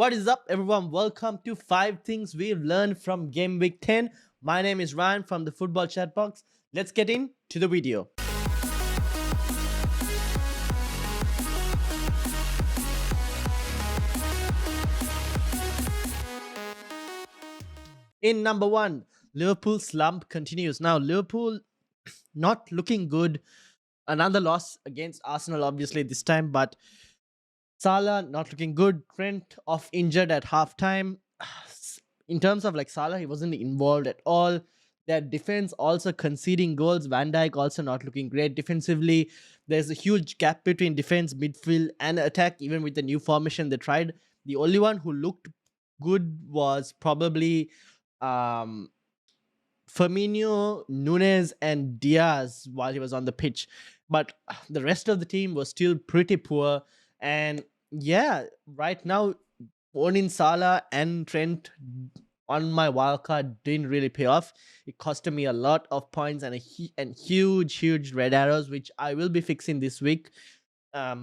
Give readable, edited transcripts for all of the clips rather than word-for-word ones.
What is up, everyone? Welcome to 5 Things We've Learned from Game Week 10. My name is Ryan from the Football Chatbox. Let's get into the video. In number 1, Liverpool slump continues. Now, Liverpool not looking good. Another loss against Arsenal, obviously, this time, but Salah not looking good. Trent off injured at halftime. In terms of like Salah, he wasn't involved at all. Their defense also conceding goals. Van Dijk also not looking great defensively. There's a huge gap between defense, midfield, and attack. Even with the new formation they tried, the only one who looked good was probably um, Firmino, Nunes, and Diaz while he was on the pitch. But the rest of the team was still pretty poor. And yeah, right now, owning Salah and Trent on my wildcard didn't really pay off. It costed me a lot of points and huge red arrows, which I will be fixing this week.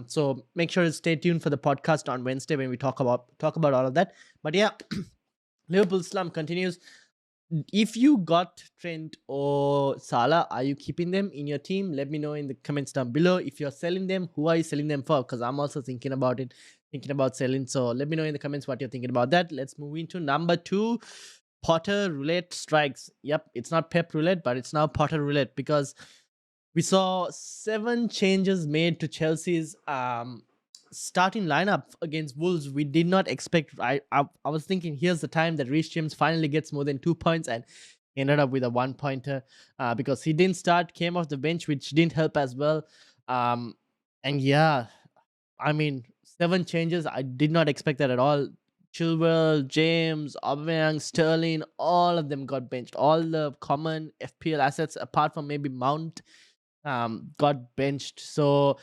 So make sure to stay tuned for the podcast on Wednesday when we talk about all of that. But yeah, Liverpool slump continues. If you got Trent or Salah, are you keeping them in your team? Let me know in the comments down below. If you're selling them, who are you selling them for? Because I'm also thinking about it, thinking about selling. So let me know in the comments what you're thinking about that. Let's move into number 2. Potter roulette strikes. Yep, it's not Pep roulette, but it's now Potter roulette because we saw 7 changes made to Chelsea's starting lineup against Wolves. We did not expect. I was thinking here's the time that Reece James finally gets more than 2 points, and ended up with a 1-pointer because he didn't start, came off the bench, which didn't help as well. And yeah, I mean, 7 changes. I did not expect that at all. Chilwell, James, Aubameyang, Sterling, all of them got benched. All the common FPL assets, apart from maybe Mount, got benched. So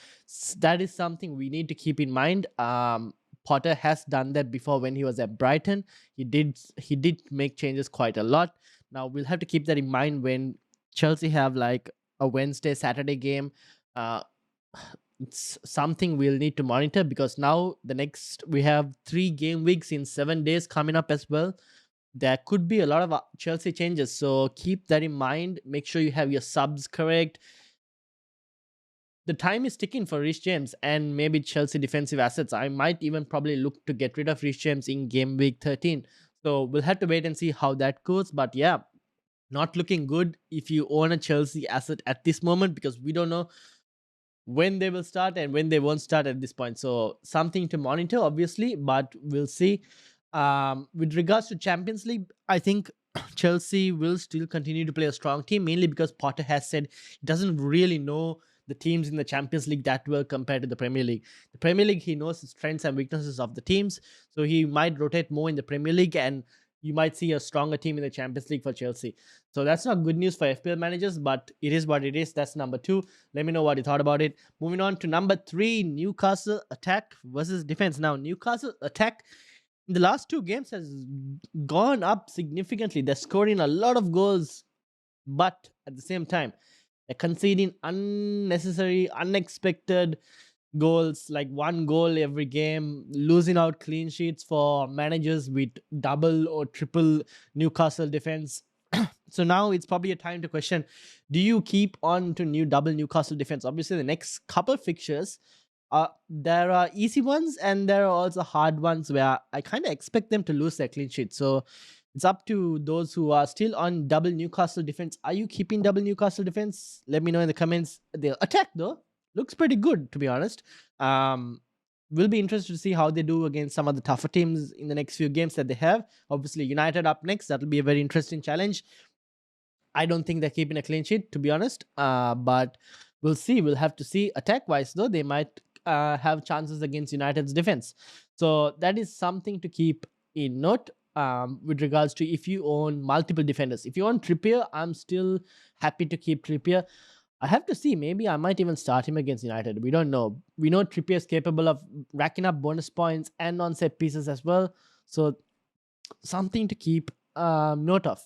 that is something we need to keep in mind. Potter has done that before when he was at Brighton. He did make changes quite a lot. Now we'll have to keep that in mind when Chelsea have like a Wednesday, Saturday game. It's something we'll need to monitor because now we have 3 game weeks in 7 days coming up as well. There could be a lot of Chelsea changes, so keep that in mind. Make sure you have your subs correct. The time is ticking for Reece James and maybe Chelsea defensive assets. I might even probably look to get rid of Reece James in game week 13. So we'll have to wait and see how that goes. But yeah, not looking good if you own a Chelsea asset at this moment because we don't know when they will start and when they won't start at this point. So something to monitor, obviously, but we'll see. With regards to Champions League, I think Chelsea will still continue to play a strong team, mainly because Potter has said he doesn't really know the teams in the Champions League that well compared to the Premier League. The Premier League, he knows the strengths and weaknesses of the teams, so he might rotate more in the Premier League, and you might see a stronger team in the Champions League for Chelsea. So that's not good news for FPL managers, but it is what it is. That's number 2. Let me know what you thought about it. Moving on to number 3, Newcastle attack versus defense. Now, Newcastle attack in the last 2 games has gone up significantly. They're scoring a lot of goals, but at the same time, they're conceding unnecessary, unexpected goals, like 1 goal every game, losing out clean sheets for managers with double or triple Newcastle defense. So now it's probably a time to question, do you keep on to double Newcastle defense? Obviously, the next couple fixtures, there are easy ones and there are also hard ones where I kind of expect them to lose their clean sheet. So it's up to those who are still on double Newcastle defense. Are you keeping double Newcastle defense? Let me know in the comments. The attack, though, looks pretty good, to be honest. We'll be interested to see how they do against some of the tougher teams in the next few games that they have. Obviously, United up next. That'll be a very interesting challenge. I don't think they're keeping a clean sheet, to be honest. But we'll see. We'll have to see. Attack-wise, though, they might have chances against United's defense. So that is something to keep in note. With regards to if you own multiple defenders. If you own Trippier, I'm still happy to keep Trippier. I have to see. Maybe I might even start him against United. We don't know. We know Trippier is capable of racking up bonus points and on set pieces as well. So something to keep note of.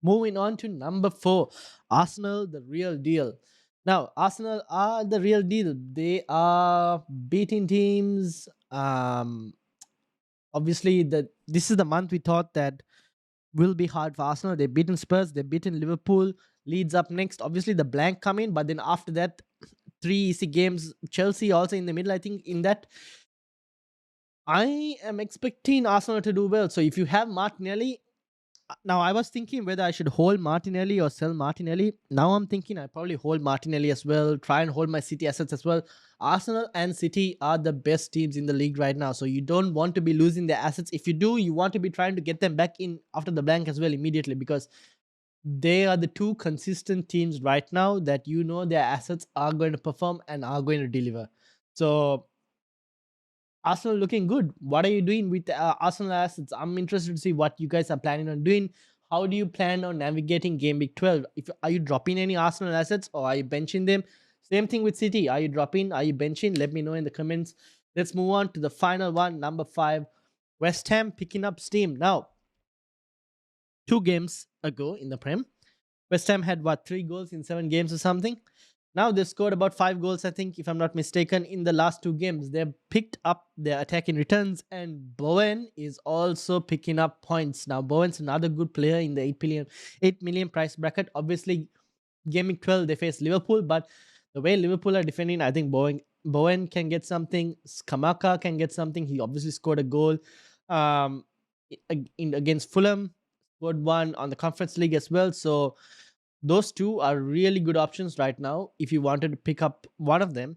Moving on to number 4, Arsenal, the real deal. Now, Arsenal are the real deal. They are beating teams. Obviously, this is the month we thought that will be hard for Arsenal. They've beaten Spurs, they've beaten Liverpool, Leeds up next. Obviously, the blank come in, but then after that, three easy games. Chelsea also in the middle. I think in that, I am expecting Arsenal to do well. So if you have Martinelli, now I was thinking whether I should hold Martinelli or sell Martinelli. Now I'm thinking I probably hold Martinelli as well. Try and hold my City assets as well. Arsenal and City are the best teams in the league right now, so you don't want to be losing their assets. If you do, you want to be trying to get them back in after the blank as well immediately, because they are the two consistent teams right now that you know their assets are going to perform and are going to deliver. So Arsenal looking good. What are you doing with Arsenal assets? I'm interested to see what you guys are planning on doing. How do you plan on navigating Game Week 12? If are you dropping any Arsenal assets or are you benching them? Same thing with City. Are you dropping? Are you benching? Let me know in the comments. Let's move on to the final one, number 5. West Ham picking up steam. Now, 2 games ago in the Prem, West Ham had what, 3 goals in 7 games or something? Now they've scored about 5 goals, I think, if I'm not mistaken, in the last 2 games. They've picked up their attacking returns, and Bowen is also picking up points. Now, Bowen's another good player in the 8 million price bracket. Obviously, Game 12, they face Liverpool, but the way Liverpool are defending, I think Bowen can get something. Skamaka can get something. He obviously scored a goal against Fulham, scored one on the Conference League as well. So those two are really good options right now if you wanted to pick up one of them.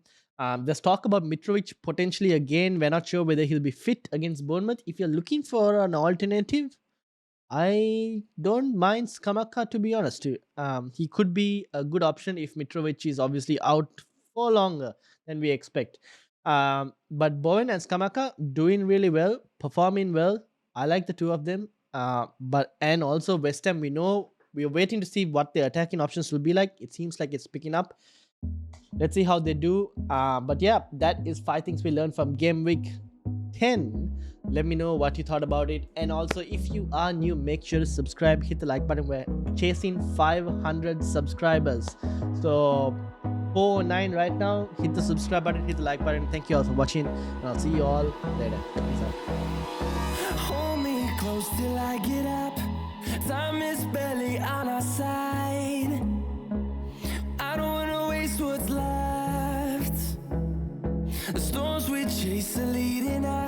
There's talk about Mitrovic potentially again. We're not sure whether he'll be fit against Bournemouth. If you're looking for an alternative, I don't mind Skamaka, to be honest. He could be a good option if Mitrovic is obviously out for longer than we expect. But Bowen and Skamaka doing really well, performing well. I like the two of them. And also West Ham, we're waiting to see what the attacking options will be like. It seems like it's picking up. Let's see how they do. But yeah, that is 5 things we learned from Game Week 10. Let me know what you thought about it. And also, if you are new, make sure to subscribe, hit the like button. We're chasing 500 subscribers. So 409 right now. Hit the subscribe button, hit the like button. Thank you all for watching, and I'll see you all later. Peace out. Hold me close till I get up. Time is barely on our side. I don't wanna waste what's left. The storms we chase are leading us.